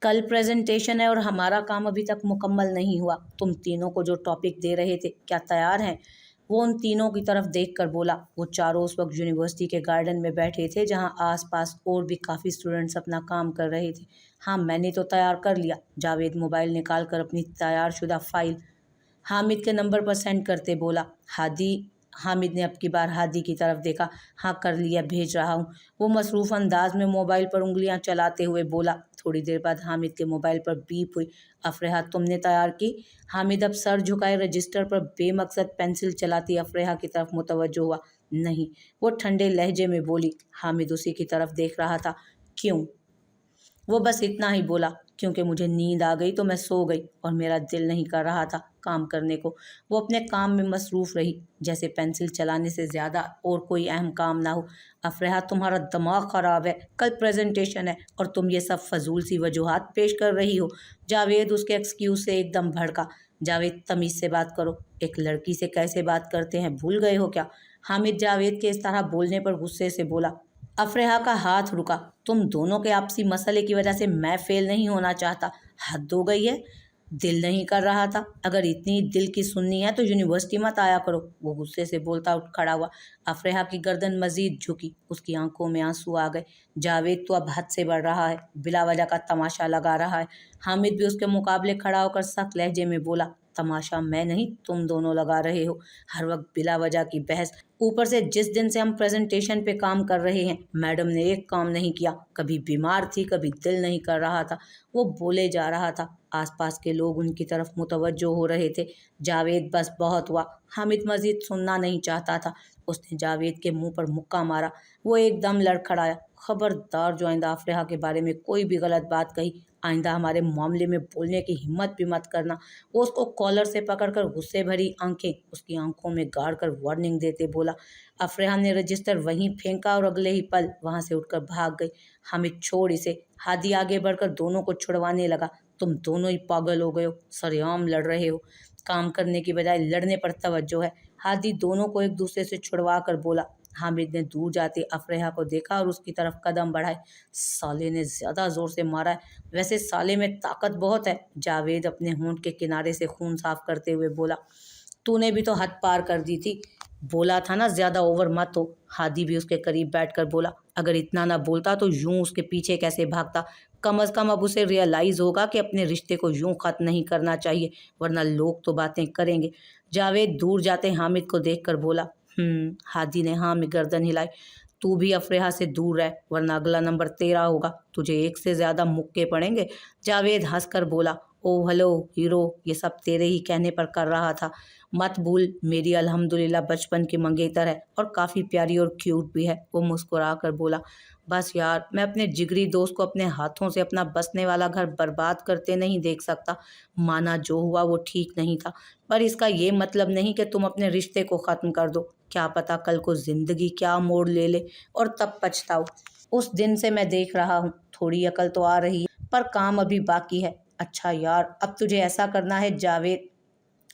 कल प्रेजेंटेशन है और हमारा काम अभी तक मुकम्मल नहीं हुआ। तुम तीनों को जो टॉपिक दे रहे थे क्या तैयार हैं? वो उन तीनों की तरफ देखकर बोला। वो चारों उस वक्त यूनिवर्सिटी के गार्डन में बैठे थे जहां आसपास और भी काफ़ी स्टूडेंट्स अपना काम कर रहे थे। हाँ, मैंने तो तैयार कर लिया। जावेद मोबाइल निकाल कर अपनी तैयारशुदा फाइल हामिद के नंबर पर सेंड करते बोला। हामिद ने अब की बार हादी की तरफ देखा। हाँ, कर लिया, भेज रहा हूँ। वो मसरूफ़ अंदाज में मोबाइल पर उंगलियां चलाते हुए बोला। थोड़ी देर बाद हामिद के मोबाइल पर बीप हुई। अफरेहा, तुमने तैयार की? हामिद अब सर झुकाए रजिस्टर पर बेमकसद पेंसिल चलाती अफरेहा की तरफ मुतवज्जो हुआ। नहीं, वो ठंडे लहजे में बोली। हामिद उसी की तरफ देख रहा था। क्यों? वो बस इतना ही बोला, क्योंकि मुझे नींद आ गई तो मैं सो गई और मेरा दिल नहीं कर रहा था काम करने को। वो अपने काम में मसरूफ़ रही, जैसे पेंसिल चलाने से ज़्यादा और कोई अहम काम ना हो। अफरेहा, तुम्हारा दिमाग ख़राब है, कल प्रेजेंटेशन है और तुम ये सब फजूल सी वजूहात पेश कर रही हो। जावेद उसके एक्सक्यूज़ से एकदम भड़का। जावेद, तमीज़ से बात करो, एक लड़की से कैसे बात करते हैं, भूल गए हो क्या? हामिद जावेद के इस तरह बोलने पर गुस्से से बोला। अफरेहा का हाथ रुका। तुम दोनों के आपसी मसले की वजह से मैं फेल नहीं होना चाहता। हद हो गई है। दिल नहीं कर रहा था। अगर इतनी दिल की सुननी है तो यूनिवर्सिटी मत आया करो। वो गुस्से से बोलता उठ खड़ा हुआ। अफरेहा की गर्दन मजीद झुकी, उसकी आंखों में आंसू आ गए। जावेद तो अब हद से बढ़ रहा है, बिला वजह का तमाशा लगा रहा है। हामिद भी उसके मुकाबले खड़ा होकर सख्त लहजे में बोला। तमाशा मैं नहीं, तुम दोनों लगा रहे हो, हर वक्त बिला वजह की बहस। ऊपर से जिस दिन से हम प्रेजेंटेशन पे काम कर रहे हैं, मैडम ने एक काम नहीं किया। कभी बीमार थी, कभी दिल नहीं कर रहा था। वो बोले जा रहा था। आसपास के लोग उनकी तरफ मुतवज्जो हो रहे थे। जावेद, बस बहुत हुआ। हामिद मजीद सुनना नहीं चाहता था। उसने जावेद के मुंह पर मुक्का मारा। वो एकदम लड़खड़ाया। खबरदार, जो आइंदा अफरेहा के बारे में कोई भी गलत बात कही, आइंदा हमारे मामले में बोलने की हिम्मत भी मत करना। वो उसको कॉलर से पकड़कर गुस्से भरी आंखें उसकी आंखों में गाड़ कर वार्निंग देते बोला। अफरेहा ने रजिस्टर वहीं फेंका और अगले ही पल वहां से उठकर भाग गई। हामिद, छोड़ इसे। हादी आगे बढ़कर दोनों को छुड़वाने लगा। तुम दोनों ही पागल हो गए हो, सरेआम लड़ रहे हो। काम करने की बजाय लड़ने पर तवज्जो है। हादी दोनों को एक दूसरे से छुड़वा कर बोला। हामिद ने दूर जाते अफरेहा को देखा और उसकी तरफ कदम बढ़ाए। साले ने ज्यादा जोर से मारा है। वैसे साले में ताकत बहुत है। जावेद अपने होंठ के किनारे से खून साफ करते हुए बोला। तूने भी तो हद पार कर दी थी। बोला था ना ज्यादा ओवर मत हो। हादी भी उसके करीब बैठकर बोला। अगर इतना ना बोलता तो यूं उसके पीछे कैसे भागता। कम अज कम अब उसे रियलाइज होगा कि अपने रिश्ते को यूं खत्म नहीं करना चाहिए, वरना लोग तो बातें करेंगे। जावेद दूर जाते हामिद को देखकर बोला। हादी ने हाँ में गर्दन हिलाई। तू भी अफरेहा से दूर रह, वरना अगला नंबर तेरा होगा, तुझे एक से ज्यादा मुक्के पड़ेंगे। जावेद हंसकर बोला। ओ हेलो हीरो, ये सब तेरे ही कहने पर कर रहा था। मत भूल, मेरी अल्हम्दुलिल्लाह बचपन की मंगेतर है और काफ़ी प्यारी और क्यूट भी है। वो मुस्कुरा कर बोला। बस यार, मैं अपने जिगरी दोस्त को अपने हाथों से अपना बसने वाला घर बर्बाद करते नहीं देख सकता। माना जो हुआ वो ठीक नहीं था, पर इसका ये मतलब नहीं कि तुम अपने रिश्ते को ख़त्म कर दो। क्या पता कल को ज़िंदगी क्या मोड़ ले ले और तब पछताओ। उस दिन से मैं देख रहा हूँ, थोड़ी अकल तो आ रही है, पर काम अभी बाकी है। अच्छा यार, अब तुझे ऐसा करना है। जावेद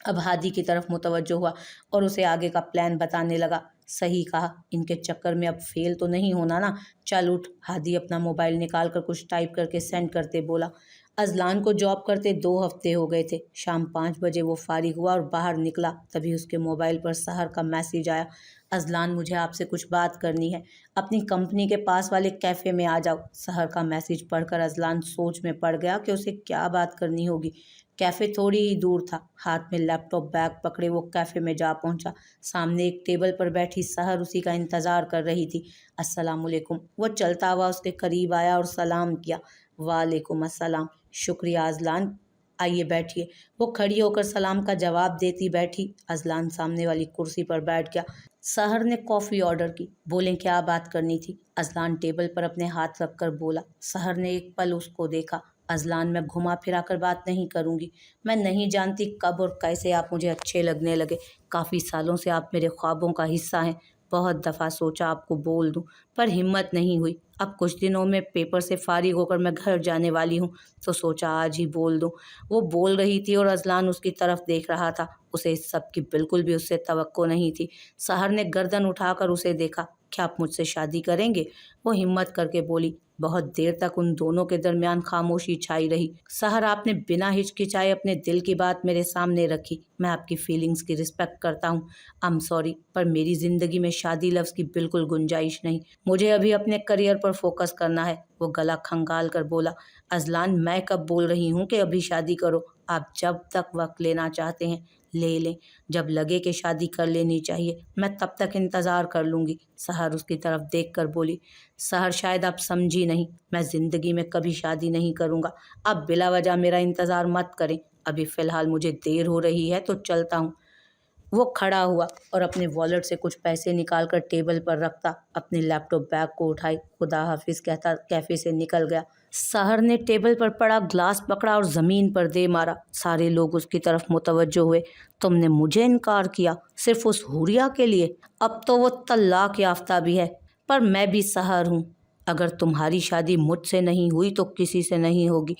अब हादी की तरफ मुतवज्जो हुआ और उसे आगे का प्लान बताने लगा। सही कहा, इनके चक्कर में अब फेल तो नहीं होना ना। चल उठ। हादी अपना मोबाइल निकाल कर कुछ टाइप करके सेंड करते बोला। अजलान को जॉब करते 2 हफ्ते हो गए थे। शाम 5 बजे वो फारिग हुआ और बाहर निकला, तभी उसके मोबाइल पर सहर का मैसेज आया। अजलान, मुझे आपसे कुछ बात करनी है, अपनी कंपनी के पास वाले कैफ़े में आ जाओ। सहर का मैसेज पढ़कर अजलान सोच में पड़ गया कि उसे क्या बात करनी होगी। कैफ़े थोड़ी ही दूर था। हाथ में लैपटॉप बैग पकड़े वो कैफ़े में जा पहुंचा। सामने एक टेबल पर बैठी सहर उसी का इंतज़ार कर रही थी। अस्सलामुअलैकुम। वो चलता हुआ उसके करीब आया और सलाम किया। वालेकुम अस्सलाम। शुक्रिया अजलान, आइए बैठिए। वो खड़ी होकर सलाम का जवाब देती बैठी। अजलान सामने वाली कुर्सी पर बैठ गया। सहर ने कॉफ़ी ऑर्डर की। बोलें, क्या बात करनी थी? अजलान टेबल पर अपने हाथ रखकर बोला। सहर ने एक पल उसको देखा। अजलान, मैं घुमा फिरा कर बात नहीं करूँगी। मैं नहीं जानती कब और कैसे आप मुझे अच्छे लगने लगे। काफ़ी सालों से आप मेरे ख्वाबों का हिस्सा हैं। बहुत दफ़ा सोचा आपको बोल दूं, पर हिम्मत नहीं हुई। अब कुछ दिनों में पेपर से फारिग होकर मैं घर जाने वाली हूँ, तो सोचा आज ही बोल दूं। वो बोल रही थी और अजलान उसकी तरफ देख रहा था। उसे इस सब की बिल्कुल भी उससे तवक्को नहीं थी। सहर ने गर्दन उठाकर उसे देखा। क्या आप मुझसे शादी करेंगे? वो हिम्मत करके बोली। बहुत देर तक उन दोनों के दरमियान खामोशी छाई रही। सहर, आपने बिना हिचकिचाए अपने दिल की बात मेरे सामने रखी। मैं आपकी फीलिंग्स की रिस्पेक्ट करता हूँ। आई एम सॉरी, पर मेरी ज़िंदगी में शादी लफ्ज़ की बिल्कुल गुंजाइश नहीं। मुझे अभी अपने करियर पर फोकस करना है। वो गला खंगाल कर बोला। अजलान, मैं कब बोल रही हूँ कि अभी शादी करो? आप जब तक वक्त लेना चाहते हैं ले लें। जब लगे कि शादी कर लेनी चाहिए, मैं तब तक इंतज़ार कर लूँगी। सहर उसकी तरफ देख कर बोली। सहर, शायद आप समझी नहीं, मैं ज़िंदगी में कभी शादी नहीं करूँगा। आप बिला वजह मेरा इंतज़ार मत करें। अभी फ़िलहाल मुझे देर हो रही है तो चलता हूँ। वो खड़ा हुआ और अपने वॉलेट से कुछ पैसे निकालकर टेबल पर रखता अपने लैपटॉप बैग को उठाई खुदा हाफिज़ कहता कैफ़े से निकल गया। सहर ने टेबल पर पड़ा ग्लास पकड़ा और ज़मीन पर दे मारा। सारे लोग उसकी तरफ मुतवज्जो हुए। तुमने मुझे इनकार किया सिर्फ उस हुरिया के लिए? अब तो वो तलाक याफ्ता भी है। पर मैं भी सहर हूँ। अगर तुम्हारी शादी मुझसे नहीं हुई तो किसी से नहीं होगी।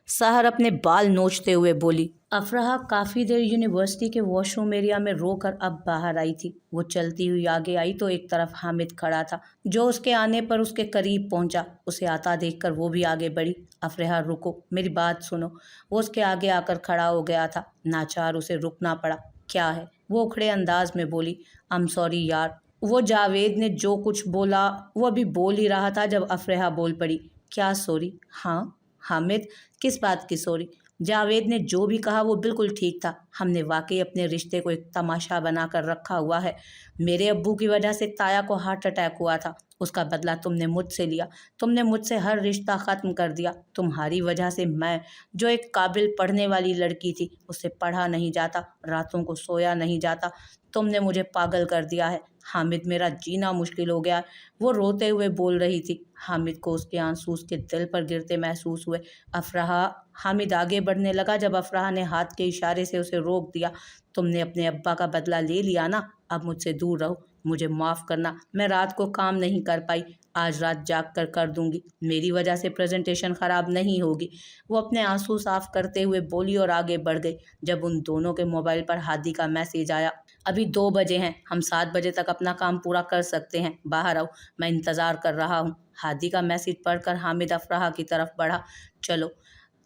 सहर अपने बाल नोचते हुए बोली। अफराह काफ़ी देर यूनिवर्सिटी के वॉशरूम एरिया में रोकर अब बाहर आई थी। वो चलती हुई आगे आई तो एक तरफ हामिद खड़ा था, जो उसके आने पर उसके करीब पहुंचा। उसे आता देखकर वो भी आगे बढ़ी। अफराह, रुको, मेरी बात सुनो। वो उसके आगे आकर खड़ा हो गया था। नाचार उसे रुकना पड़ा। क्या है? वो उखड़े अंदाज में बोली। आई एम सॉरी यार। वो जावेद ने जो कुछ बोला वो अभी बोल ही रहा था जब अफराह बोल पड़ी। क्या सॉरी? हाँ हामिद, किस बात की सॉरी? जावेद ने जो भी कहा वो बिल्कुल ठीक था। हमने वाकई अपने रिश्ते को एक तमाशा बनाकर रखा हुआ है। मेरे अब्बू की वजह से ताया को हार्ट अटैक हुआ था। उसका बदला तुमने मुझसे लिया। तुमने मुझसे हर रिश्ता ख़त्म कर दिया। तुम्हारी वजह से मैं, जो एक काबिल पढ़ने वाली लड़की थी, उससे पढ़ा नहीं जाता, रातों को सोया नहीं जाता। तुमने मुझे पागल कर दिया है हामिद, मेरा जीना मुश्किल हो गया है। वो रोते हुए बोल रही थी। हामिद को उसके आंसू उसके दिल पर गिरते महसूस हुए। अफराह, हामिद आगे बढ़ने लगा जब अफराह ने हाथ के इशारे से उसे रोक दिया। तुमने अपने अब्बा का बदला ले लिया ना, अब मुझसे दूर रहो। मुझे माफ़ करना, मैं रात को काम नहीं कर पाई। आज रात जाग कर दूंगी। मेरी वजह से प्रेजेंटेशन ख़राब नहीं होगी। वो अपने आंसू साफ करते हुए बोली और आगे बढ़ गई जब उन दोनों के मोबाइल पर हादी का मैसेज आया। अभी 2 बजे हैं, हम 7 बजे तक अपना काम पूरा कर सकते हैं। बाहर आओ, मैं इंतज़ार कर रहा हूँ। हादी का मैसेज पढ़कर हामिद अफराह की तरफ बढ़ा। चलो,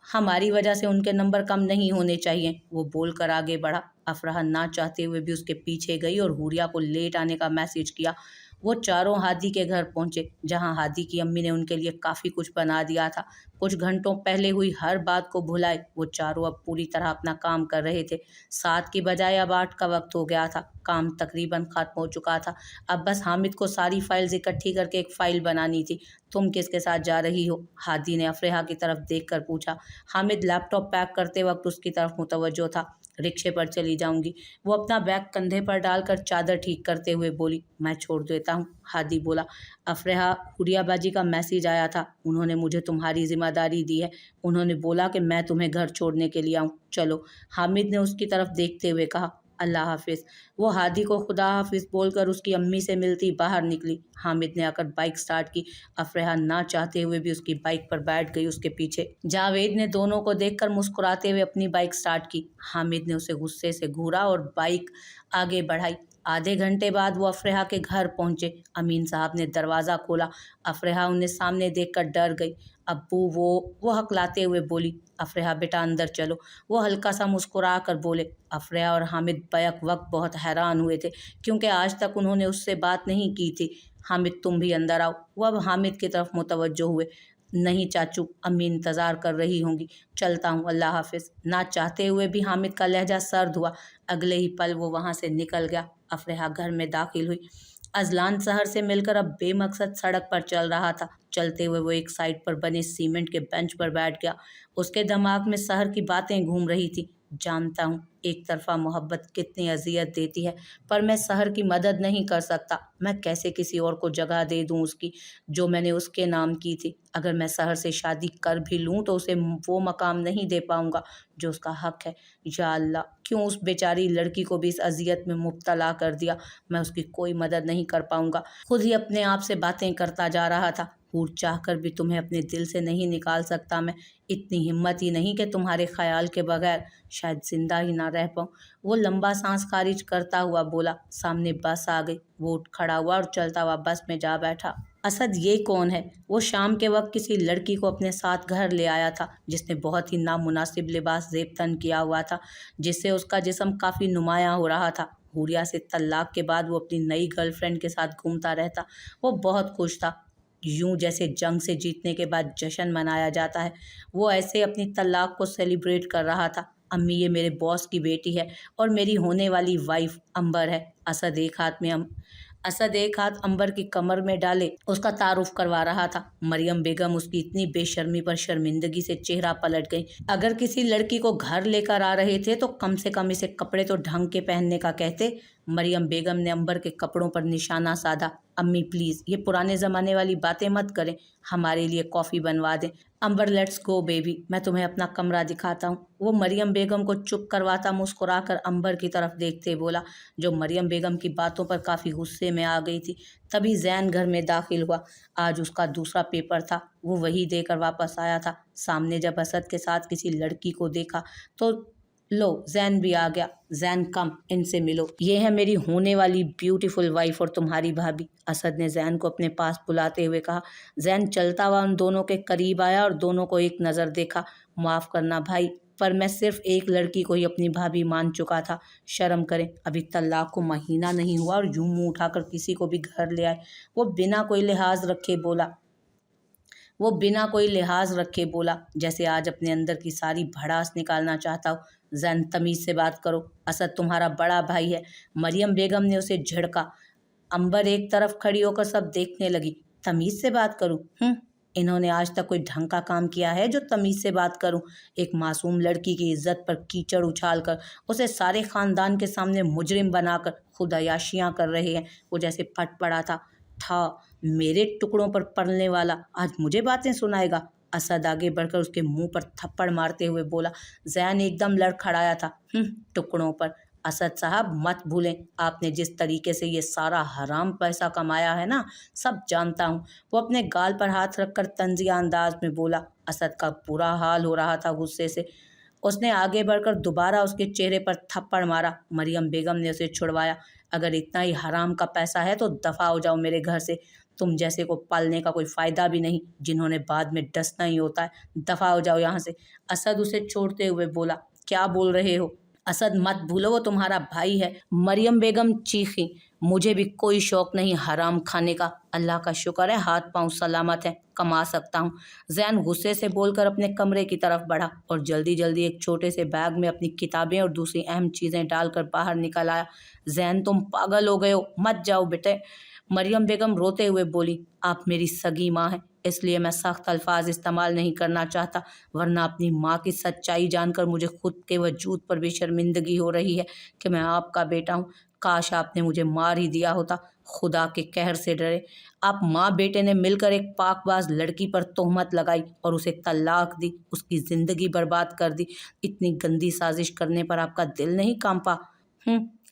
हमारी वजह से उनके नंबर कम नहीं होने चाहिए, वो बोलकर आगे बढ़ा। अफराह ना चाहते हुए भी उसके पीछे गई और हुरिया को लेट आने का मैसेज किया। वो चारों हादी के घर पहुंचे, जहां हादी की अम्मी ने उनके लिए काफ़ी कुछ बना दिया था। कुछ घंटों पहले हुई हर बात को भुलाए वो चारों अब पूरी तरह अपना काम कर रहे थे। 7 की बजाय अब 8 का वक्त हो गया था। काम तकरीबन ख़त्म हो चुका था। अब बस हामिद को सारी फाइल्स इकट्ठी करके एक फ़ाइल बनानी थी। तुम किसके साथ जा रही हो? हादी ने अफराह की तरफ देखकर पूछा। हामिद लैपटॉप पैक करते वक्त उसकी तरफ मुतवज्जो था। रिक्शे पर चली जाऊंगी। वो अपना बैग कंधे पर डालकर चादर ठीक करते हुए बोली। मैं छोड़ देता हूँ, हादी बोला। अफराह, हुरियाबाजी का मैसेज आया था। उन्होंने मुझे तुम्हारी जिम्मेदारी दी है। उन्होंने बोला कि मैं तुम्हें घर छोड़ने के लिए आऊँ। चलो, हामिद ने उसकी तरफ देखते हुए कहा। अल्लाह हाफिज़। वो हादी को खुदा हाफिज़ बोलकर उसकी अम्मी से मिलती बाहर निकली। हामिद ने आकर बाइक स्टार्ट की। अफराह ना चाहते हुए भी उसकी बाइक पर बैठ गई उसके पीछे। जावेद ने दोनों को देखकर मुस्कुराते हुए अपनी बाइक स्टार्ट की। हामिद ने उसे गुस्से से घूरा और बाइक आगे बढ़ाई। आधे घंटे बाद वो अफराह के घर पहुंचे। अमीन साहब ने दरवाज़ा खोला। अफराह उन्हें सामने देखकर डर गई। अब्बू, वो हकलाते हुए बोली। अफराह, बेटा अंदर चलो। वो हल्का सा मुस्कुरा कर बोले। अफराह और हामिद बैक वक्त बहुत हैरान हुए थे, क्योंकि आज तक उन्होंने उससे बात नहीं की थी। हामिद, तुम भी अंदर आओ। वो अब हामिद की तरफ मुतवज्जो हुए। नहीं चाचू, अम्मी इंतज़ार कर रही होंगी। चलता हूँ, अल्लाह हाफिज़। ना चाहते हुए भी हामिद का लहजा सर्द हुआ। अगले ही पल वो वहाँ से निकल गया। अफराह घर में दाखिल हुई। अजलान शहर से मिलकर अब बेमकसद सड़क पर चल रहा था। चलते हुए वो एक साइड पर बने सीमेंट के बेंच पर बैठ गया। उसके दिमाग में शहर की बातें घूम रही थी। जानता हूँ एक तरफा मोहब्बत कितनी अजियत देती है, पर मैं शहर की मदद नहीं कर सकता। मैं कैसे किसी और को जगह दे दूँ उसकी, जो मैंने उसके नाम की थी। अगर मैं शहर से शादी कर भी लूँ तो उसे वो मकाम नहीं दे पाऊँगा जो उसका हक है। या अल्लाह, क्यों उस बेचारी लड़की को भी इस अजियत में मुब्तला कर दिया। मैं उसकी कोई मदद नहीं कर पाऊँगा। खुद ही अपने आप से बातें करता जा रहा था। हूर चाह कर भी तुम्हें अपने दिल से नहीं निकाल सकता मैं। इतनी हिम्मत ही नहीं कि तुम्हारे ख्याल के बगैर शायद जिंदा ही ना रह पाऊँ। वो लंबा सांस खारिज करता हुआ बोला। सामने बस आ गई। वो उठ खड़ा हुआ और चलता हुआ बस में जा बैठा। اسد یہ کون ہے؟ وہ شام کے وقت کسی لڑکی کو اپنے ساتھ گھر لے آیا تھا جس نے بہت ہی نامناسب لباس زیب تن کیا ہوا تھا، جس سے اس کا جسم کافی نمایاں ہو رہا تھا۔ حوریہ سے طلاق کے بعد وہ اپنی نئی گرل فرینڈ کے ساتھ گھومتا رہتا۔ وہ بہت خوش تھا، یوں جیسے جنگ سے جیتنے کے بعد جشن منایا جاتا ہے۔ وہ ایسے اپنی طلاق کو سیلیبریٹ کر رہا تھا۔ امی، یہ میرے باس کی بیٹی ہے اور میری ہونے والی وائف امبر ہے۔ اسد ایک ہاتھ امبر کی کمر میں ڈالے اس کا تعارف کروا رہا تھا۔ مریم بیگم اس کی اتنی بے شرمی پر شرمندگی سے چہرہ پلٹ گئی۔ اگر کسی لڑکی کو گھر لے کر آ رہے تھے تو کم سے کم اسے کپڑے تو ڈھنگ کے پہننے کا کہتے۔ مریم بیگم نے امبر کے کپڑوں پر نشانہ سادھا۔ امی پلیز یہ پرانے زمانے والی باتیں مت کریں، ہمارے لیے کافی بنوا دیں۔ امبر لیٹس گو بیبی، میں تمہیں اپنا کمرہ دکھاتا ہوں۔ وہ مریم بیگم کو چپ کرواتا مسکرا کر امبر کی طرف دیکھتے بولا، جو مریم بیگم کی باتوں پر کافی غصے میں آ گئی تھی۔ تبھی زین گھر میں داخل ہوا۔ آج اس کا دوسرا پیپر تھا، وہ وہی دے کر واپس آیا تھا۔ سامنے جب اسد کے ساتھ کسی لڑکی کو دیکھا تو لو زین بھی آ گیا۔ زین کم، ان سے ملو، یہ ہے میری ہونے والی بیوٹیفل وائف اور تمہاری بھابھی۔ اسد نے زین کو اپنے پاس بلاتے ہوئے کہا۔ زین چلتا ہوا ان دونوں کے قریب آیا اور دونوں کو ایک نظر دیکھا۔ معاف کرنا بھائی، پر میں صرف ایک لڑکی کو ہی اپنی بھابھی مان چکا تھا۔ شرم کریں، ابھی طلاق کو مہینہ نہیں ہوا اور یوں منہ اٹھا کر کسی کو بھی گھر لے آئے۔ وہ بنا کوئی لحاظ رکھے بولا جیسے آج اپنے اندر کی ساری بھڑاس نکالنا چاہتا ہو۔ زین تمیز سے بات کرو، اسد تمہارا بڑا بھائی ہے۔ مریم بیگم نے اسے جھڑکا۔ امبر ایک طرف کھڑی ہو کر سب دیکھنے لگی۔ تمیز سے بات کروں؟ انہوں نے آج تک کوئی ڈھنگ کا کام کیا ہے جو تمیز سے بات کروں؟ ایک معصوم لڑکی کی عزت پر کیچڑ اچھال کر اسے سارے خاندان کے سامنے مجرم بنا کر خود عیاشیاں کر رہے ہیں۔ وہ جیسے پھٹ پڑا تھا۔ میرے ٹکڑوں پر پلنے والا آج مجھے باتیں سنائے گا؟ اسد آگے بڑھ کر اس کے منہ پر تھپڑ مارتے ہوئے بولا۔ زین ایک دم لڑکھڑایا تھا۔ ٹکڑوں پر؟ اسد صاحب مت بھولیں، آپ نے جس طریقے سے یہ سارا حرام پیسہ کمایا ہے نا، سب جانتا ہوں۔ وہ اپنے گال پر ہاتھ رکھ کر طنزیہ انداز میں بولا۔ اسد کا برا حال ہو رہا تھا غصے سے۔ اس نے آگے بڑھ کر دوبارہ اس کے چہرے پر تھپڑ مارا۔ مریم بیگم نے اسے چھڑوایا۔ اگر اتنا ہی حرام کا پیسہ ہے تو دفع ہو جاؤ میرے گھر سے، تم جیسے کو پالنے کا کوئی فائدہ بھی نہیں، جنہوں نے بعد میں ڈسنا ہی ہوتا ہے، دفع ہو جاؤ یہاں سے۔ اسد اسے چھوڑتے ہوئے بولا۔ کیا بول رہے ہو؟ اسد مت بھولو وہ تمہارا بھائی ہے۔ مریم بیگم چیخیں۔ مجھے بھی کوئی شوق نہیں حرام کھانے کا، اللہ کا شکر ہے ہاتھ پاؤں سلامت ہیں، کما سکتا ہوں۔ زین غصے سے بول کر اپنے کمرے کی طرف بڑھا اور جلدی جلدی ایک چھوٹے سے بیگ میں اپنی کتابیں اور دوسری اہم چیزیں ڈال کر باہر نکل آیا۔ زین تم پاگل ہو گئے ہو، مت جاؤ بیٹے۔ مریم بیگم روتے ہوئے بولی۔ آپ میری سگی ماں ہیں، اس لیے میں سخت الفاظ استعمال نہیں کرنا چاہتا، ورنہ اپنی ماں کی سچائی جان کر مجھے خود کے وجود پر بھی شرمندگی ہو رہی ہے کہ میں آپ کا بیٹا ہوں۔ کاش آپ نے مجھے مار ہی دیا ہوتا، خدا کے قہر سے ڈرے۔ آپ ماں بیٹے نے مل کر ایک پاک باز لڑکی پر تہمت لگائی اور اسے طلاق دی، اس کی زندگی برباد کر دی۔ اتنی گندی سازش کرنے پر آپ کا دل نہیں کانپا؟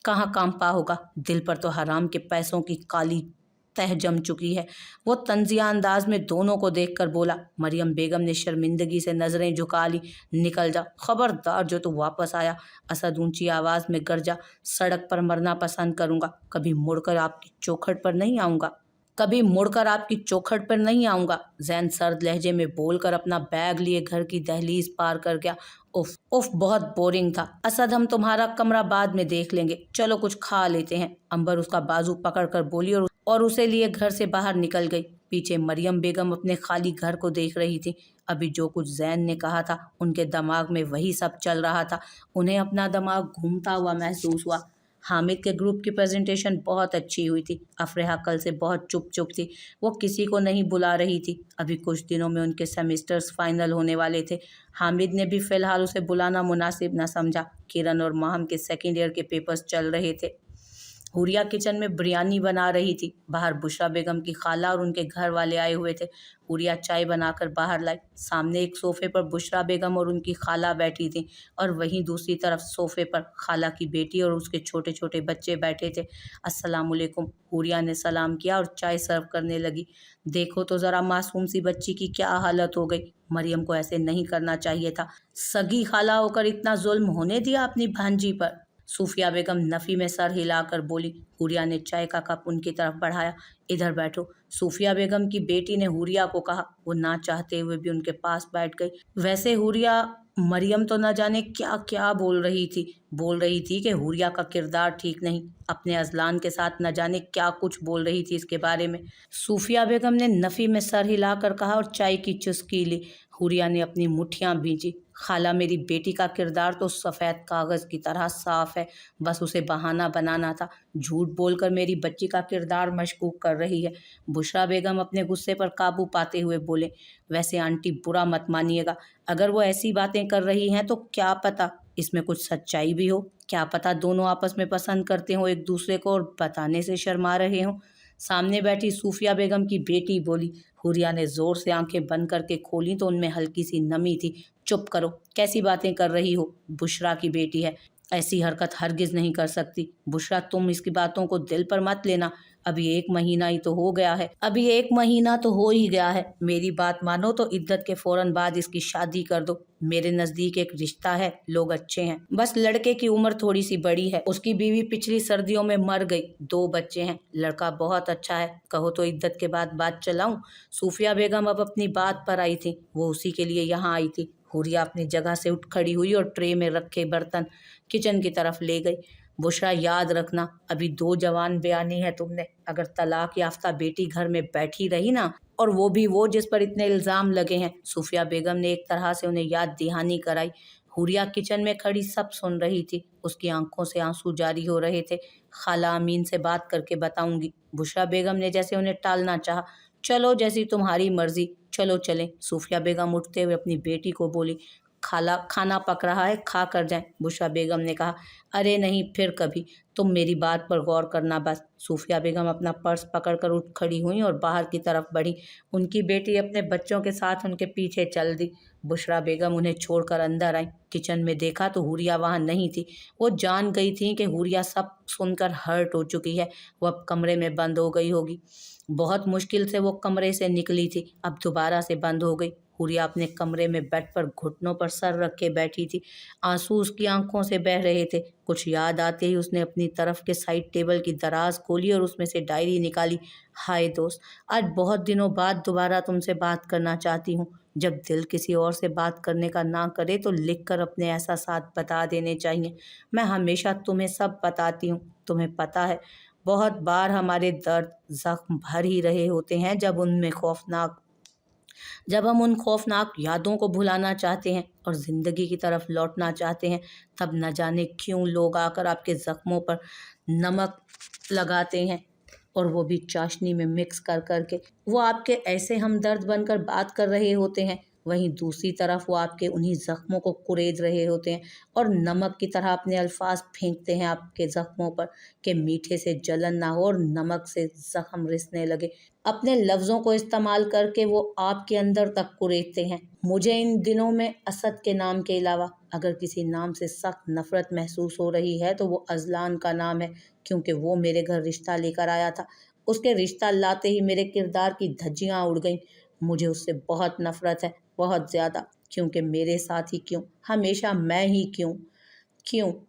کہاں کانپا ہوگا، دل پر تو حرام کے پیسوں کی کالی تہ جم چکی ہے۔ وہ طنزیہ انداز میں دونوں کو دیکھ کر بولا۔ مریم بیگم نے شرمندگی سے نظریں جھکا لی۔ نکل جا، خبردار جو تو واپس آیا۔ اسد اونچی آواز میں گرجا۔ سڑک پر مرنا پسند کروں گا، کبھی مڑ کر آپ کی چوکھٹ پر نہیں آؤں گا۔ زین سرد لہجے میں بول کر اپنا بیگ لیے گھر کی دہلیز پار کر گیا۔ بہت بورنگ تھا اسد، ہم تمہارا کمرہ بعد میں دیکھ لیں گے، چلو کچھ کھا لیتے ہیں۔ امبر اس کا بازو پکڑ کر بولی اور اسے لیے گھر سے باہر نکل گئی۔ پیچھے مریم بیگم اپنے خالی گھر کو دیکھ رہی تھی۔ ابھی جو کچھ زین نے کہا تھا ان کے دماغ میں وہی سب چل رہا تھا۔ انہیں اپنا دماغ گھومتا ہوا محسوس ہوا۔ حامد کے گروپ کی پریزنٹیشن بہت اچھی ہوئی تھی۔ افرحہ کل سے بہت چپ تھی، وہ کسی کو نہیں بلا رہی تھی۔ ابھی کچھ دنوں میں ان کے سیمسٹرز فائنل ہونے والے تھے۔ حامد نے بھی فی الحال اسے بلانا مناسب نہ سمجھا۔ کرن اور ماہم کے سیکنڈ ایئر کے پیپرز چل رہے تھے۔ حوریہ کچن میں بریانی بنا رہی تھی۔ باہر بشریٰ بیگم کی خالہ اور ان کے گھر والے آئے ہوئے تھے۔ حوریہ چائے بنا کر باہر لائی۔ سامنے ایک صوفے پر بشریٰ بیگم اور ان کی خالہ بیٹھی تھیں اور وہیں دوسری طرف صوفے پر خالہ کی بیٹی اور اس کے چھوٹے چھوٹے بچے بیٹھے تھے۔ السلام علیکم، حوریہ نے سلام کیا اور چائے سرو کرنے لگی۔ دیکھو تو ذرا معصوم سی بچی کی کیا حالت ہو گئی، مریم کو ایسے نہیں کرنا چاہیے تھا۔ سگی خالہ ہو کر اتنا ظلم ہونے دیا اپنی بھانجی پر؟ صوفیہ بیگم نفی میں سر ہلا کر بولی۔ حوریہ نے چائے کا کپ ان کی طرف بڑھایا۔ ادھر بیٹھو، सूफिया बेगम की बेटी ने हुरिया को कहा। वो ना चाहते हुए भी उनके पास बैठ गई। वैसे हुरिया, मरियम तो न जाने क्या क्या बोल रही थी कि हुरिया का किरदार ठीक नहीं, अपने अजलान के साथ न जाने क्या कुछ बोल रही थी इसके बारे में। सूफिया बेगम ने नफ़ी में सर हिलाकर कहा और चाय की चुस्की ली। हुरिया ने अपनी मुट्ठियां भींची। खाला, मेरी बेटी का किरदार तो सफ़ेद कागज़ की तरह साफ है, बस उसे बहाना बनाना था। झूठ बोलकर मेरी बच्ची का किरदार मशकूक कर रही है। बुशरा बेगम अपने गुस्से पर काबू पाते हुए बोले, वैसे आंटी बुरा मत मानिएगा, अगर वो ऐसी बातें कर रही हैं तो क्या पता इसमें कुछ सच्चाई भी हो। क्या पता दोनों आपस में पसंद करते हों एक दूसरे को और बताने से शर्मा रहे हों। सामने बैठी सूफिया बेगम की बेटी बोली। हुरिया ने जोर से आंखें बंद करके खोली तो उनमें हल्की सी नमी थी। चुप करो, कैसी बातें कर रही हो, बुशरा की बेटी है, ऐसी हरकत हरगिज नहीं कर सकती। बुशरा, तुम इसकी बातों को दिल पर मत लेना, अभी एक महीना तो हो ही गया है। मेरी बात मानो तो इद्दत के फौरन बाद इसकी शादी कर दो। मेरे नजदीक एक रिश्ता है, लोग अच्छे हैं, बस लड़के की उम्र थोड़ी सी बड़ी है, उसकी बीवी पिछली सर्दियों में मर गई, 2 बच्चे हैं, लड़का बहुत अच्छा है, कहो तो इद्दत के बाद बात चलाऊं। सूफिया बेगम अब अपनी बात पर आई थी, वो उसी के लिए यहाँ आई थी। हुरिया अपनी जगह से उठ खड़ी हुई और ट्रे में रखे बर्तन किचन की तरफ ले गई। बुशरा, याद रखना, अभी 2 जवान बयानी है तुमने, अगर तलाक याफ्ता बेटी घर में बैठी रही ना, और वो भी वो जिस पर इतने इल्ज़ाम लगे हैं। सूफिया बेगम ने एक तरह से उन्हें याद दहानी कराई। हुरिया किचन में खड़ी सब सुन रही थी, उसकी आंखों से आंसू जारी हो रहे थे। खाला अमीन से बात करके बताऊंगी। बुशरा बेगम ने जैसे उन्हें टालना चाहा। चलो, जैसी तुम्हारी मर्जी, चलो चलें। सूफिया बेगम उठते हुए अपनी बेटी को बोली। खाला, खाना पक रहा है, खा कर जाएं। बुशरा बेगम ने कहा। अरे नहीं, फिर कभी, तुम मेरी बात पर गौर करना बस। सूफिया बेगम अपना पर्स पकड़कर उठ खड़ी हुई और बाहर की तरफ बढ़ी। उनकी बेटी अपने बच्चों के साथ उनके पीछे चल दी। बुशरा बेगम उन्हें छोड़कर अंदर आई। किचन में देखा तो हुरिया वहाँ नहीं थी। वो जान गई थी कि हुरिया सब सुनकर हर्ट हो चुकी है, वो अब कमरे में बंद हो गई होगी। बहुत मुश्किल से वो कमरे से निकली थी, अब दोबारा से बंद हो गई। हुरिया अपने कमरे में बेड पर घुटनों पर सर रखे बैठी थी, आंसू उसकी आंखों से बह रहे थे। कुछ याद आते ही उसने अपनी तरफ के साइड टेबल की दराज खोली और उसमें से डायरी निकाली। हाय दोस्त, आज बहुत दिनों बाद दोबारा तुमसे बात करना चाहती हूँ। जब दिल किसी और से बात करने का ना करे तो लिख कर अपने एहसासात बता देने चाहिए। मैं हमेशा तुम्हें सब बताती हूँ, तुम्हें पता है, बहुत बार हमारे दर्द जख्म भर ही रहे होते हैं जब हम उन खौफनाक यादों को भुलाना चाहते हैं और ज़िंदगी की तरफ लौटना चाहते हैं, तब न जाने क्यों लोग आकर आपके ज़ख्मों पर नमक लगाते हैं, और वो भी चाशनी में मिक्स कर करके। वो आपके ऐसे हमदर्द बनकर बात कर रहे होते हैं, वहीं दूसरी तरफ वो आपके उन्हीं ज़ख्मों को कुरेद रहे होते हैं और नमक की तरह अपने अल्फाज फेंकते हैं आपके ज़ख्मों पर कि मीठे से जलन ना हो और नमक से ज़ख्म रिसने लगे। अपने लफ्ज़ों को इस्तेमाल करके वो आपके अंदर तक कुरेदते हैं। मुझे इन दिनों में असद के नाम के अलावा अगर किसी नाम से सख्त नफ़रत महसूस हो रही है तो वो अजलान का नाम है, क्योंकि वो मेरे घर रिश्ता लेकर आया था। उसके रिश्ता लाते ही मेरे किरदार की धज्जियाँ उड़ गईं। मुझे उससे बहुत नफ़रत है, बहुत ज़्यादा, क्योंकि मेरे साथ ही क्यों, हमेशा मैं ही क्यों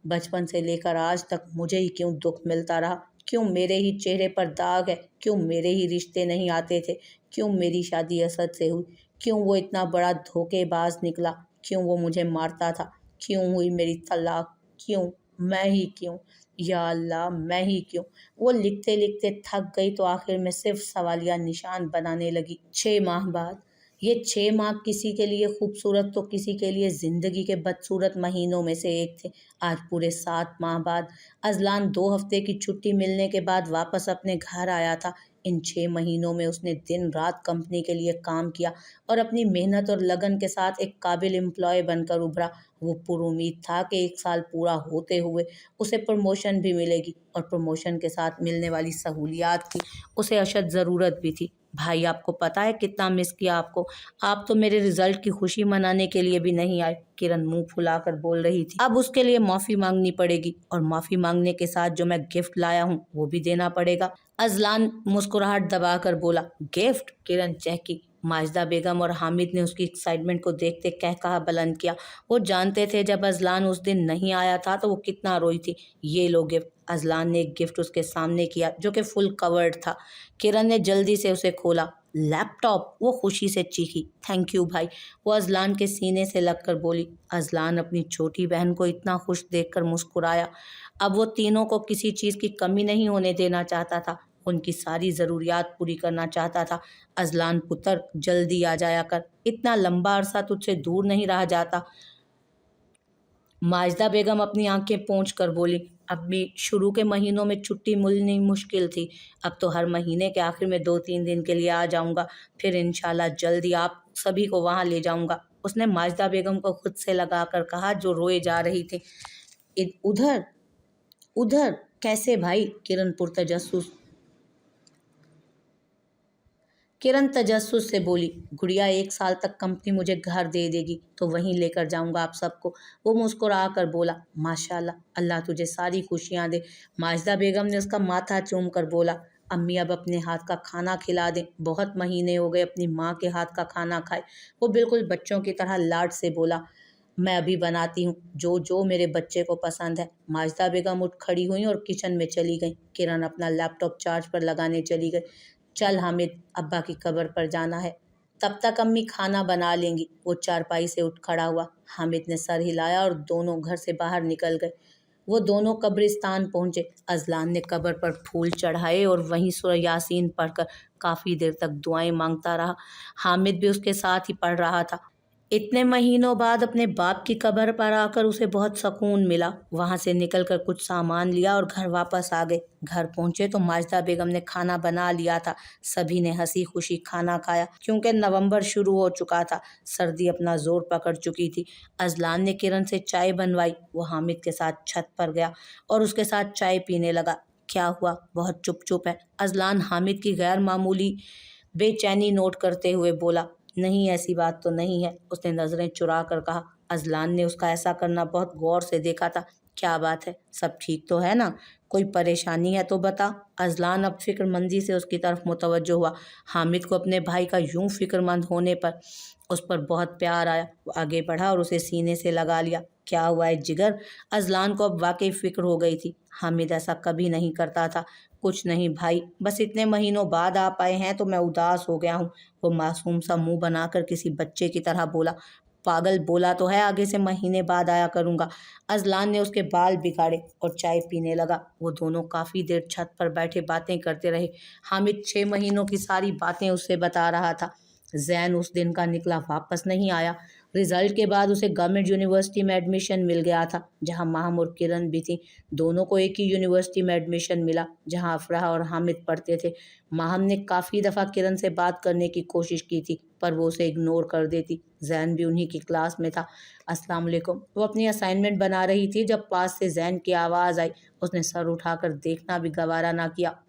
बचपन से लेकर आज तक मुझे ही क्यों दुख मिलता रहा, क्यों मेरे ही चेहरे पर दाग है, क्यों मेरे ही रिश्ते नहीं आते थे, क्यों मेरी शादी असद से हुई, क्यों वो इतना बड़ा धोखेबाज निकला, क्यों वो मुझे मारता था, क्यों हुई मेरी तलाक, क्यों, मैं ही क्यों, या अल्लाह, मैं ही क्यों। वो लिखते लिखते थक गई तो आखिर में सिर्फ सवालिया निशान बनाने लगी। 6 माह बाद, ये 6 माह किसी के लिए खूबसूरत तो किसी के लिए ज़िंदगी के बदसूरत महीनों में से एक थे। आज पूरे 7 माह बाद अजलान 2 हफ्ते की छुट्टी मिलने के बाद वापस अपने घर आया था। इन 6 महीनों में उसने दिन रात कंपनी के लिए काम किया और अपनी मेहनत और लगन के साथ एक काबिल एम्प्लॉय बनकर उभरा। वो पुरुमीद था कि 1 साल पूरा होते हुए उसे प्रमोशन भी मिलेगी, और प्रमोशन के साथ मिलने वाली सहूलियात की उसे अशद ज़रूरत भी थी। भाई, आपको पता है कितना मिस किया आपको, आप तो मेरे रिजल्ट की खुशी मनाने के लिए भी नहीं आए। किरण मुंह फुलाकर बोल रही थी। अब उसके लिए माफ़ी मांगनी पड़ेगी, और माफ़ी मांगने के साथ जो मैं गिफ्ट लाया हूँ वो भी देना पड़ेगा। अजलान मुस्कुराहट दबाकर बोला। गिफ्ट? किरण चहकी। माजिदा बेगम और हामिद ने उसकी एक्साइटमेंट को देखते कहकहा बुलंद किया। वो जानते थे जब अजलान उस दिन नहीं आया था तो वो कितना रोई थी। ये लो गिफ्ट। अजलान ने एक गिफ्ट उसके सामने किया जो कि फुल कवर्ड था। किरण ने जल्दी से उसे खोला। लैपटॉप। वो खुशी से चीखी। थैंक यू भाई। वो अजलान के सीने से लगकर बोली। अजलान अपनी छोटी बहन को इतना खुश देखकर मुस्कुराया। अब वो तीनों को किसी चीज़ की कमी नहीं होने देना चाहता था। उनकी सारी ज़रूरियात पूरी करना चाहता था। अजलान पुत्र, जल्दी आ जाया कर, इतना लंबा अरसा तुझसे दूर नहीं रहा जाता। माजिदा बेगम अपनी आंखें पोंछ कर बोली। अब भी शुरू के महीनों में छुट्टी मिलनी मुश्किल थी। अब तो हर महीने के आखिर में 2-3 दिन के लिए आ जाऊंगा। फिर इंशाल्लाह जल्दी आप सभी को वहां ले जाऊंगा। उसने माजिदा बेगम को खुद से लगाकर कहा जो रोए जा रही थी। उधर उधर कैसे भाई? किरण तजस्सुस से बोली। गुड़िया 1 साल तक कंपनी मुझे घर दे देगी तो वहीं लेकर जाऊंगा आप सबको। वो मुस्कुरा कर बोला। माशाल्लाह, अल्लाह तुझे सारी खुशियां दे। माजिदा बेगम ने उसका माथा चूम कर बोला। अम्मी अब अपने हाथ का खाना खिला दें, बहुत महीने हो गए अपनी माँ के हाथ का खाना खाए। वो बिल्कुल बच्चों की तरह लाड से बोला। मैं अभी बनाती हूँ जो जो मेरे बच्चे को पसंद है। माजिदा बेगम उठ खड़ी हुई और किचन में चली गई। किरण अपना लैपटॉप चार्ज पर लगाने चली गई। चल हामिद, अब्बा की कब्र पर जाना है, तब तक अम्मी खाना बना लेंगी। वो चारपाई से उठ खड़ा हुआ। हामिद ने सर हिलाया और दोनों घर से बाहर निकल गए। वो दोनों कब्रिस्तान पहुंचे। अजलान ने कब्र पर फूल चढ़ाए और वहीं सूरह यासीन पढ़कर काफ़ी देर तक दुआएं मांगता रहा। हामिद भी उसके साथ ही पढ़ रहा था। इतने महीनों बाद अपने बाप की कब्र पर आकर उसे बहुत सुकून मिला। वहां से निकलकर कुछ सामान लिया और घर वापस आ गए। घर पहुंचे तो माजिदा बेगम ने खाना बना लिया था। सभी ने हंसी खुशी खाना खाया क्योंकि नवंबर शुरू हो चुका था। सर्दी अपना जोर पकड़ चुकी थी। अजलान ने किरण से चाय बनवाई। वो हामिद के साथ छत पर गया और उसके साथ चाय पीने लगा। क्या हुआ? बहुत चुप चुप है। अजलान हामिद की गैर मामूली बेचैनी नोट करते हुए बोला। नहीं, ऐसी बात तो नहीं है, उसने नजरें चुरा कर कहा। अजलान ने उसका ऐसा करना बहुत गौर से देखा था। क्या बात है? सब ठीक तो है ना? कोई परेशानी है तो बता। अजलान अब फिक्रमंदी से उसकी तरफ मुतवज्जो हुआ। हामिद को अपने भाई का यूं फिक्रमंद होने पर उस पर बहुत प्यार आया। वो आगे बढ़ा और उसे सीने से लगा लिया। क्या हुआ है जिगर? अजलान को अब वाकई फिक्र हो गई थी। हामिद ऐसा कभी नहीं करता था। कुछ नहीं भाई, बस इतने महीनों बाद आप आए हैं तो मैं उदास हो गया हूँ। वो मासूम सा मुंह बनाकर किसी बच्चे की तरह बोला। पागल, बोला तो है आगे से महीने बाद आया करूंगा। अजलान ने उसके बाल बिगाड़े और चाय पीने लगा। वो दोनों काफी देर छत पर बैठे बातें करते रहे। हामिद 6 महीनों की सारी बातें उससे बता रहा था। जैन उस दिन का निकला वापस नहीं आया। रिजल्ट के बाद उसे गवर्नमेंट यूनिवर्सिटी में एडमिशन मिल गया था जहां माहम और किरण भी थी। दोनों को एक ही यूनिवर्सिटी में एडमिशन मिला जहां अफराह और हामिद पढ़ते थे। माहम ने काफ़ी दफ़ा किरण से बात करने की कोशिश की थी पर वो उसे इग्नोर कर देती। जैन भी उन्हीं की क्लास में था। अस्सलाम वालेकुम। वो अपनी असाइनमेंट बना रही थी जब पास से जैन की आवाज़ आई। उसने सर उठाकर देखना भी गवारा ना किया।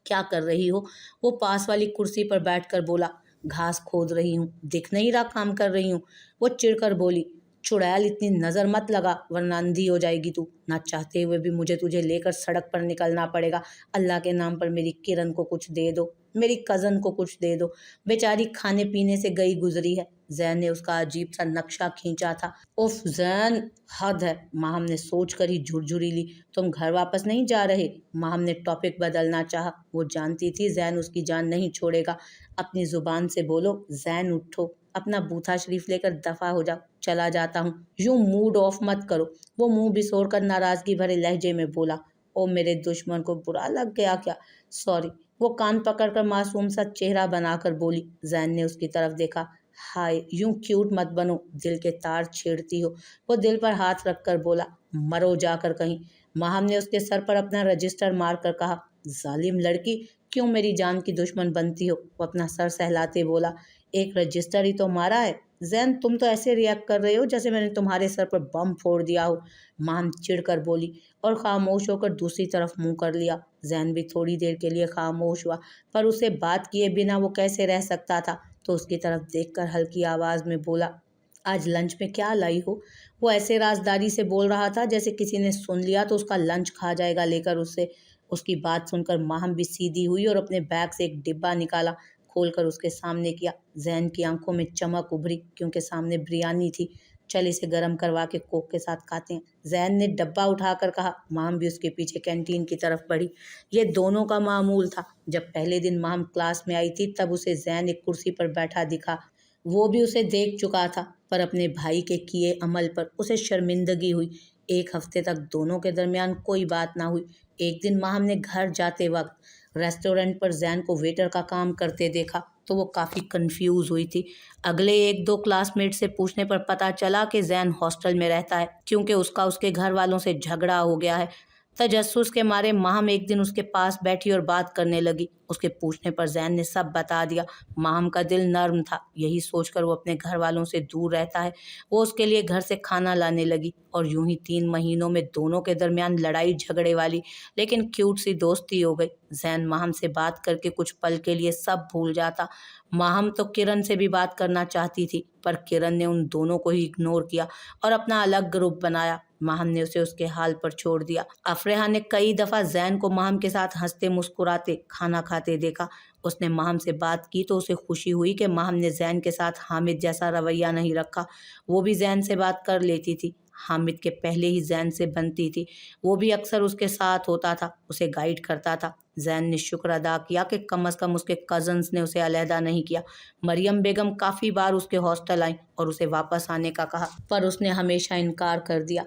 क्या कर रही हो? वो पास वाली कुर्सी पर बैठकर बोला। घास खोद रही हूँ, दिख नहीं रहा काम कर रही हूँ। वो चिढ़कर बोली। चुड़ैल, इतनी नज़र मत लगा वरना अंधी हो जाएगी तू। ना चाहते हुए भी मुझे तुझे लेकर सड़क पर निकलना पड़ेगा। अल्लाह के नाम पर मेरी किरण को कुछ दे दो, मेरी कज़न को कुछ दे दो, बेचारी खाने पीने से गई गुजरी है। जैन ने उसका अजीब सा नक्शा खींचा था। उफ जैन, हद है। माहम ने सोच कर ही झुरझुरी ली। तुम घर वापस नहीं जा रहे? माहम ने टॉपिक बदलना चाहा। वो जानती थी जैन उसकी जान नहीं छोड़ेगा। अपनी जुबान से बोलो। जैन उठो, अपना बूथा शरीफ लेकर दफा हो जाओ। चला जाता हूँ। यूं मूड ऑफ मत करो। वो मुंह बिसोर कर नाराजगी भरे लहजे में बोला। ओ मेरे दुश्मन को बुरा लग गया क्या? सॉरी। वो कान पकड़कर मासूम सा चेहरा बनाकर बोली। जैन ने उसकी तरफ देखा। हाय, यूं क्यूट मत बनो, दिल के तार छेड़ती हो। वो दिल पर हाथ रखकर बोला। मरो जाकर कहीं। माहम ने उसके सर पर अपना रजिस्टर मारकर कहा। जालिम लड़की, क्यों मेरी जान की दुश्मन बनती हो? वो अपना सर सहलाते बोला। एक रजिस्टर ही तो मारा है। जैन, तुम तो ऐसे रिएक्ट कर रहे हो जैसे मैंने तुम्हारे सर पर बम फोड़ दिया हो। माहम चिढ़कर बोली और खामोश होकर दूसरी तरफ मुंह कर लिया। जैन भी थोड़ी देर के लिए खामोश हुआ पर उसे बात किए बिना वो कैसे रह सकता था, तो उसकी तरफ देखकर हल्की आवाज में बोला। आज लंच में क्या लाई हो? वो ऐसे राजदारी से बोल रहा था जैसे किसी ने सुन लिया तो उसका लंच खा जाएगा लेकर उससे। उसकी बात सुनकर माहम भी सीधी हुई और अपने बैग से एक डिब्बा निकाला। खोल कर उसके सामने किया। जैन की आंखों में चमक उभरी क्योंकि सामने बिरयानी थी। चल इसे गर्म करवा के कोक के साथ खाते हैं। जैन ने डब्बा उठाकर कहा। माम भी उसके पीछे कैंटीन की तरफ बढ़ी। ये दोनों का मामूल था। जब पहले दिन माम क्लास में आई थी तब उसे जैन एक कुर्सी पर बैठा दिखा। वो भी उसे देख चुका था, पर अपने भाई के किए अमल पर उसे शर्मिंदगी हुई। एक हफ्ते तक दोनों के दरमियान कोई बात ना हुई। एक दिन माम ने घर जाते वक्त रेस्टोरेंट पर जैन को वेटर का काम करते देखा तो वो काफ़ी कंफ्यूज हुई थी। अगले एक दो क्लासमेट से पूछने पर पता चला कि जैन हॉस्टल में रहता है क्योंकि उसका उसके घर वालों से झगड़ा हो गया है। तजस्सुस के मारे माहम एक दिन उसके पास बैठी और बात करने लगी। उसके पूछने पर जैन ने सब बता दिया। माहम का दिल नर्म था। यही सोचकर वो अपने घर वालों से दूर रहता है। वो उसके लिए घर से खाना लाने लगी और यूं ही 3 महीनों में दोनों के दरमियान लड़ाई झगड़े वाली लेकिन क्यूट सी दोस्ती हो गई। जैन माहम से बात करके कुछ पल के लिए सब भूल जाता। माहम तो किरण से भी बात करना चाहती थी, पर किरण ने उन दोनों को ही इग्नोर किया और अपना अलग ग्रुप बनाया। माहम ने उसे उसके हाल पर छोड़ दिया। अफरेहा ने कई दफ़ा जैन को माहम के साथ हंसते मुस्कुराते खाना खाते देखा। उसने माहम से बात की तो उसे खुशी हुई कि माहम ने जैन के साथ हामिद जैसा रवैया नहीं रखा। वो भी जैन से बात कर लेती थी। हामिद के पहले ही जैन से बनती थी। वो भी अक्सर उसके साथ होता था, उसे गाइड करता था। जैन ने शुक्र अदा किया कि कम अज़ कम उसके कज़न्स ने उसे अलहदा नहीं किया। मरियम बेगम काफ़ी बार उसके हॉस्टल आई और उसे वापस आने का कहा, पर उसने हमेशा इनकार कर दिया।